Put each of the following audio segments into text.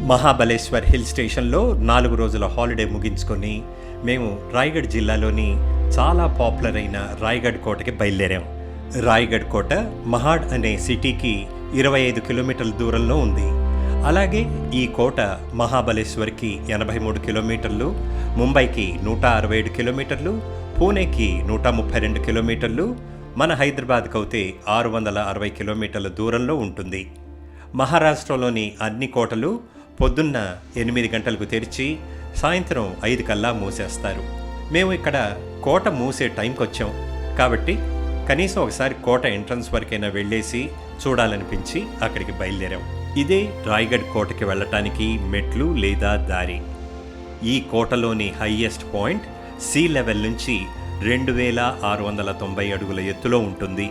Mahabaleshwar hill స్టేషన్లో 4 రోజుల holiday ముగించుకొని మేము రాయగఢ్ జిల్లాలోని చాలా పాపులర్ అయిన రాయగఢ్ కోటకి బయలుదేరాం. రాయగఢ్ కోట మహాడ్ అనే సిటీకి 25 కిలోమీటర్ల దూరంలో ఉంది. అలాగే ఈ కోట మహాబలేశ్వర్కి 83 కిలోమీటర్లు, ముంబైకి 167 కిలోమీటర్లు, పూణేకి 132 కిలోమీటర్లు, మన హైదరాబాద్కి అయితే 660 కిలోమీటర్ల దూరంలో ఉంటుంది. మహారాష్ట్రలోని అన్ని కోటలు పొద్దున్న 8 గంటలకు తెరిచి సాయంత్రం 5 కల్లా మూసేస్తారు. మేము ఇక్కడ కోట మూసే టైంకి వచ్చాం కాబట్టి కనీసం ఒకసారి కోట ఎంట్రన్స్ వరకైనా వెళ్ళేసి చూడాలనిపించి అక్కడికి బయలుదేరాం. ఇదే రాయగఢ్ కోటకి వెళ్ళటానికి మెట్లు లేదా దారి. ఈ కోటలోని హైయెస్ట్ పాయింట్ సీ లెవెల్ నుంచి 2690 అడుగుల ఎత్తులో ఉంటుంది.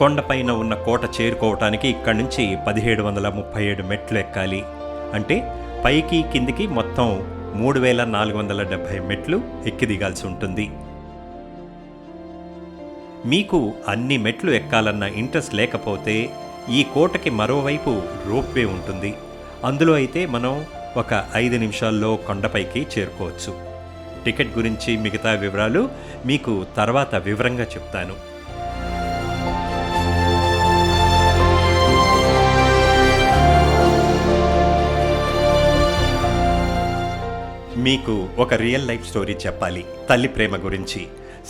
కొండపైన ఉన్న కోట చేరుకోవటానికి ఇక్కడి నుంచి 1737 మెట్లు ఎక్కాలి. అంటే పైకి కిందికి మొత్తం 3470 మెట్లు ఎక్కి దిగాల్సి ఉంటుంది. మీకు అన్ని మెట్లు ఎక్కాలన్న ఇంట్రెస్ట్ లేకపోతే ఈ కోటకి మరోవైపు రోప్వే ఉంటుంది. అందులో అయితే మనం ఒక 5 నిమిషాల్లో కొండపైకి చేరుకోవచ్చు. టికెట్ గురించి మిగతా వివరాలు మీకు తర్వాత వివరంగా చెప్తాను. మీకు ఒక రియల్ లైఫ్ స్టోరీ చెప్పాలి. తల్లి ప్రేమ గురించి.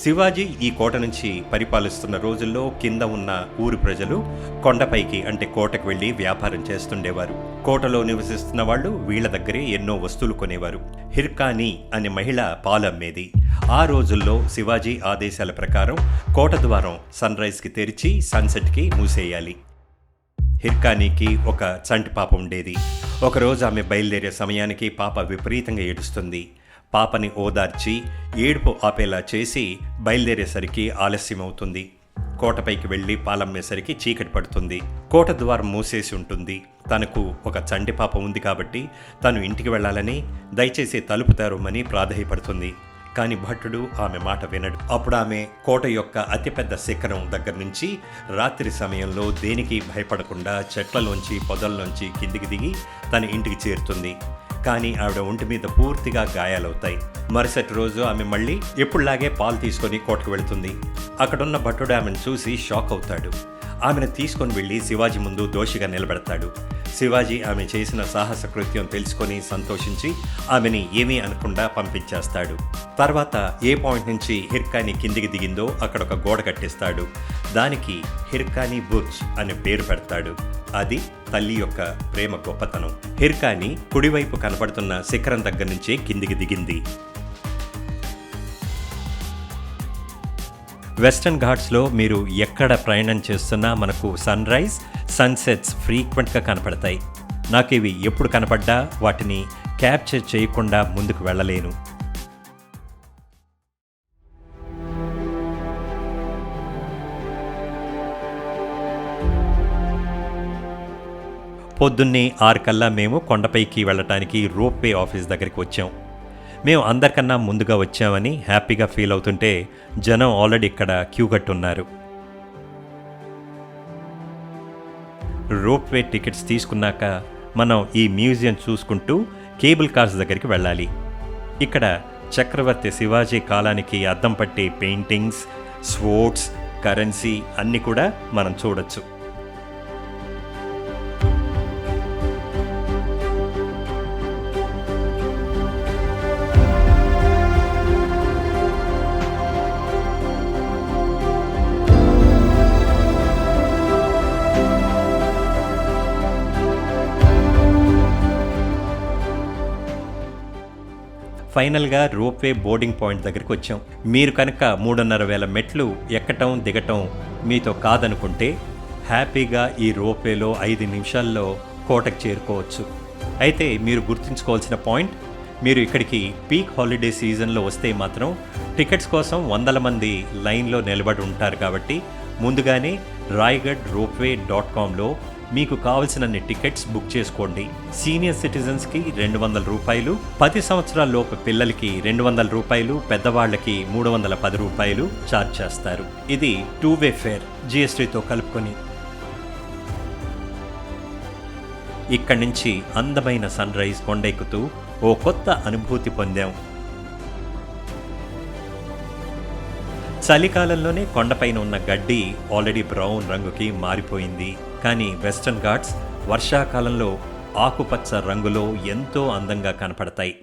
శివాజీ ఈ కోట నుంచి పరిపాలిస్తున్న రోజుల్లో కింద ఉన్న ఊరి ప్రజలు కొండపైకి అంటే కోటకు వెళ్ళి వ్యాపారం చేస్తుండేవారు. కోటలో నివసిస్తున్న వాళ్ళు వీళ్ల దగ్గరే ఎన్నో వస్తువులు కొనేవారు. హిర్కానీ అనే మహిళ పాలమ్మేది. ఆ రోజుల్లో శివాజీ ఆదేశాల ప్రకారం కోట ద్వారం సన్ రైజ్కి తెరిచి సన్సెట్కి మూసేయాలి. హిర్కానీకి ఒక చంటి పాప ఉండేది. ఒకరోజు ఆమె బయలుదేరే సమయానికి పాప విపరీతంగా ఏడుస్తుంది. పాపని ఓదార్చి ఏడుపు ఆపేలా చేసి బయలుదేరేసరికి ఆలస్యం అవుతుంది. కోటపైకి వెళ్ళి పాలమ్మేసరికి చీకటి పడుతుంది. కోట ద్వారం మూసేసి ఉంటుంది. తనకు ఒక చంటి పాప ఉంది కాబట్టి తను ఇంటికి వెళ్ళాలని దయచేసి తలుపు తెరవమని ప్రాధేయపడుతుంది. కానీ భట్టుడు ఆమె మాట వినడు. అప్పుడు ఆమె కోట యొక్క అతిపెద్ద శిఖరం దగ్గర నుంచి రాత్రి సమయంలో దేనికి భయపడకుండా చెట్లలోంచి పొదల్లోంచి కిందికి దిగి తన ఇంటికి చేరుతుంది. కానీ ఆవిడ ఒంటి మీద పూర్తిగా గాయాలవుతాయి. మరుసటి రోజు ఆమె మళ్ళీ ఎప్పుడులాగే పాలు తీసుకొని కోటకు వెళుతుంది. అక్కడున్న భట్టుడు ఆమెను చూసి షాక్ అవుతాడు. ఆమెను తీసుకొని వెళ్ళి శివాజీ ముందు దోషిగా నిలబెడతాడు. శివాజీ ఆమె చేసిన సాహస కృత్యం తెలుసుకొని సంతోషించి ఆమెని ఏమీ అనకుండా పంపించేస్తాడు. తర్వాత ఏ పాయింట్ నుంచి హిర్కానీ కిందికి దిగిందో అక్కడ ఒక గోడ కట్టిస్తాడు. దానికి హిర్కానీ బుర్జ్ అనే పేరు పెడతాడు. అది తల్లి యొక్క ప్రేమ గొప్పతనం. హిర్కానీ కుడివైపు కనపడుతున్న శిఖరం దగ్గర నుంచే కిందికి దిగింది. వెస్టర్న్ ఘాట్స్లో మీరు ఎక్కడ ప్రయాణం చేస్తున్నా మనకు సన్ రైజ్, సన్సెట్స్ ఫ్రీక్వెంట్గా కనపడతాయి. నాకు ఇవి ఎప్పుడు కనపడ్డా వాటిని క్యాప్చర్ చేయకుండా ముందుకు వెళ్ళలేను. పొద్దున్నే 6 కల్లా మేము కొండపైకి వెళ్ళటానికి రోప్వే ఆఫీస్ దగ్గరికి వచ్చాం. మేము అందరికన్నా ముందుగా వచ్చామని హ్యాపీగా ఫీల్ అవుతుంటే జనం ఆల్రెడీ ఇక్కడ క్యూ కట్టున్నారు. రోప్వే టికెట్స్ తీసుకున్నాక మనం ఈ మ్యూజియం చూసుకుంటూ కేబుల్ కార్స్ దగ్గరికి వెళ్ళాలి. ఇక్కడ చక్రవర్తి శివాజీ కాలానికి అద్దం పట్టే పెయింటింగ్స్, స్వోర్డ్స్, కరెన్సీ అన్నీ కూడా మనం చూడొచ్చు. ఫైనల్గా రోప్వే బోర్డింగ్ పాయింట్ దగ్గరికి వచ్చాం. మీరు కనుక 3,500 మెట్లు ఎక్కటం దిగటం మీతో కాదనుకుంటే హ్యాపీగా ఈ రోప్వేలో 5 నిమిషాల్లో కోటకు చేరుకోవచ్చు. అయితే మీరు గుర్తుంచుకోవాల్సిన పాయింట్, మీరు ఇక్కడికి పీక్ హాలిడే సీజన్లో వస్తే మాత్రం టికెట్స్ కోసం వందల మంది లైన్లో నిలబడి ఉంటారు కాబట్టి ముందుగానే raigad.ropeway.comలో మీకు కావలసినన్ని టికెట్స్ బుక్ చేసుకోండి. సీనియర్ సిటిజన్స్కి ₹200, 10 సంవత్సరాల లోపు పిల్లలకి ₹200, పెద్దవాళ్లకి ₹310 ఛార్జ్ చేస్తారు. ఇది 2-వే ఫేర్, GSTతో కలుపుకొని. ఇక్కడి నుంచి అందమైన సన్ రైజ్ కొండెక్కుతూ ఓ కొత్త అనుభూతి పొందాం. చలికాలంలోనే కొండపైన ఉన్న గడ్డి ఆల్రెడీ బ్రౌన్ రంగుకి మారిపోయింది. కానీ వెస్టర్న్ ఘాట్స్ వర్షాకాలంలో ఆకుపచ్చ రంగులో ఎంతో అందంగా కనపడతాయి.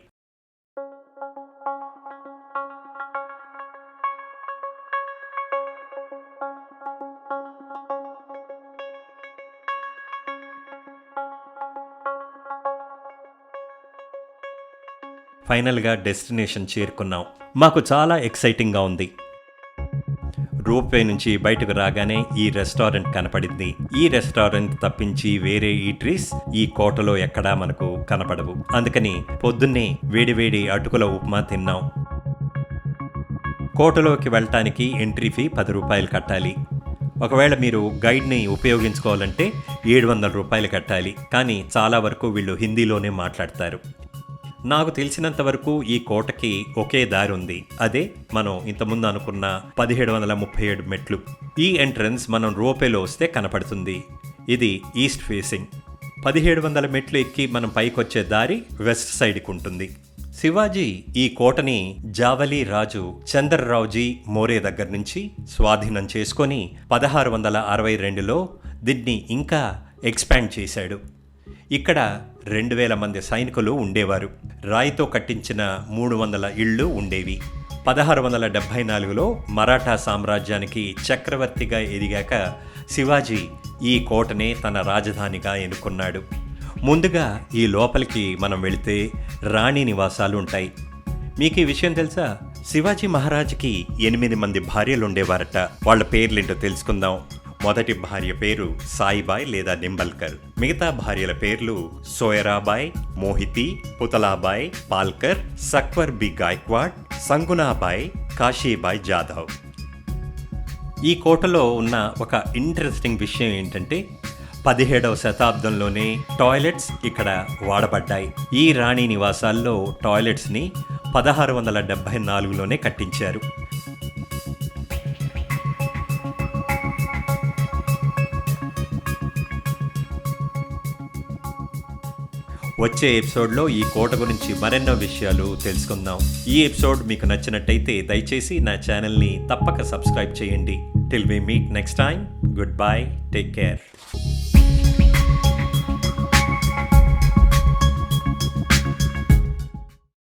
ఫైనల్గా డెస్టినేషన్ చేరుకున్నాం. మాకు చాలా ఎక్సైటింగ్గా ఉంది. రోప్వే నుంచి బయటకు రాగానే ఈ రెస్టారెంట్ కనపడింది. ఈ రెస్టారెంట్ తప్పించి వేరే ఈట్రీస్ ఈ కోటలో ఎక్కడా మనకు కనపడవు. అందుకని పొద్దున్నే వేడివేడి అటుకుల ఉప్మా తిన్నాం. కోటలోకి వెళ్ళటానికి ఎంట్రీ ఫీ ₹10 కట్టాలి. ఒకవేళ మీరు గైడ్ని ఉపయోగించుకోవాలంటే ₹700 కట్టాలి. కానీ చాలా వరకు వీళ్ళు హిందీలోనే మాట్లాడతారు. నాకు తెలిసినంత వరకు ఈ కోటకి ఒకే దారి ఉంది. అదే మనం ఇంతకుముందు అనుకున్న 1737 మెట్లు. ఈ ఎంట్రన్స్ మనం రోపేలో వస్తే కనపడుతుంది. ఇది ఈస్ట్ ఫేసింగ్. 1700 మెట్లు ఎక్కి మనం పైకొచ్చే దారి వెస్ట్ సైడ్కి ఉంటుంది. శివాజీ ఈ కోటని జావలి రాజు చంద్రరావుజీ మోరే దగ్గర నుంచి స్వాధీనం చేసుకొని 1662లో దీన్ని ఇంకా ఎక్స్పాండ్ చేశాడు. ఇక్కడ 2000 మంది సైనికులు ఉండేవారు. రాయితో కట్టించిన 300 ఇళ్ళు ఉండేవి. 1674లో మరాఠా సామ్రాజ్యానికి చక్రవర్తిగా ఎదిగాక శివాజీ ఈ కోటనే తన రాజధానిగా ఎన్నుకున్నాడు. ముందుగా ఈ లోపలికి మనం వెళితే రాణి నివాసాలు ఉంటాయి. మీకు ఈ విషయం తెలుసా? శివాజీ మహారాజుకి 8 మంది భార్యలు ఉండేవారట. వాళ్ళ పేర్లేంటో తెలుసుకుందాం. మొదటి భార్య పేరు సాయిబాయ్ లేదా నింబల్కర్. మిగతా భార్యల పేర్లు సోయరాబాయ్, మోహితి, పుతలాబాయ్, పాల్కర్, సక్వర్ బి గాయక్వాడ్, సంగునాబాయ్, కాశీబాయ్ జాధవ్. ఈ కోటలో ఉన్న ఒక ఇంట్రెస్టింగ్ విషయం ఏంటంటే 17వ శతాబ్దంలోనే టాయిలెట్స్ ఇక్కడ వాడబడ్డాయి. ఈ రాణి నివాసాల్లో టాయిలెట్స్ని 1674లోనే కట్టించారు. వచ్చే ఎపిసోడ్లో ఈ కోట గురించి మరెన్నో విషయాలు తెలుసుకుందాం. ఈ ఎపిసోడ్ మీకు నచ్చినట్టయితే దయచేసి నా ఛానల్ని తప్పక సబ్స్క్రైబ్ చేయండి. Till we meet next time, good bye, take care.